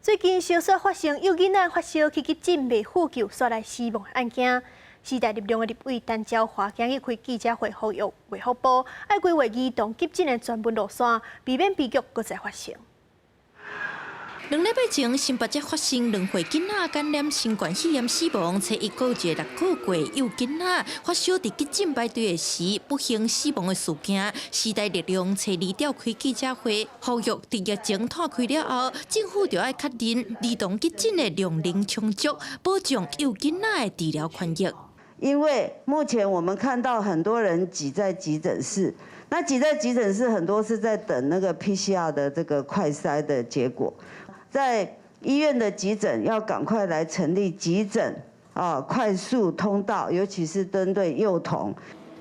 最近烧煞发生有囡仔发烧去急诊未获救，煞来死亡案件。时代力量的立委陈椒华今日开记者会呼吁卫福部爱规划儿童急诊的专门路线，避免悲剧搁再发生。 2礼拜前，新北市发生2岁囡仔感染新冠肺炎死亡，且1个月、6个月有囡仔发烧伫急诊排队时不幸死亡的事件。时代力量初2召开记者会，呼吁伫疫情摊开了后，政府就要确认儿童急诊的量能充足，保障有囡仔的治疗权益。因为目前我们看到很多人挤在急诊室，那挤在急诊室很多是在等那个 PCR 的这个快筛的结果。 在医院的急诊要赶快来成立急诊快速通道，尤其是针对幼童。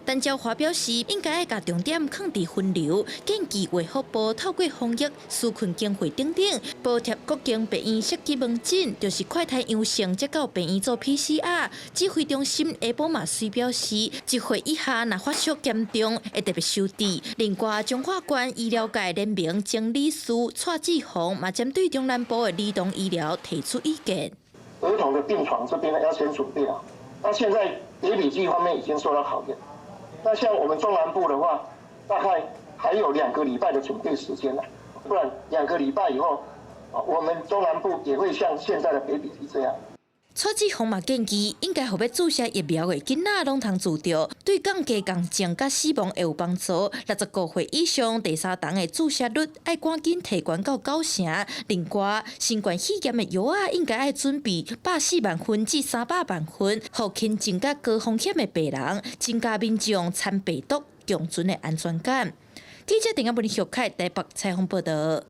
陈椒华表示，应该要把重点放伫分流，建议卫福部透过防疫纾困经费等等，补贴各间病院设计门诊，就是快筛阳性才到病院做 PCR。指挥中心下晡嘛虽表示，1岁以下若发烧严重，会特别收治。另外，中华县医疗界联盟经理师蔡志宏嘛针对中南部的儿童医疗提出意见。儿童的病床这边呢要先准备好，那现在叠笔剂方面已经受到考验。 那像我们中南部的话，大概还有2个礼拜的准备时间了，不然2个礼拜以后，我们中南部也会像现在的北比例这样。蔡志宏嘛建议，应该互要注射疫苗的囡仔拢通注着，对降低重症甲死亡会有帮助。60个岁以上第3档的注射率要赶紧提悬到90%。另外，新冠肺炎的药啊，应该要准备140万份至300万份，互轻症甲高风险的病人，增加民众参病毒共存的安全感。记者陈亚文、小凯台北采访报道。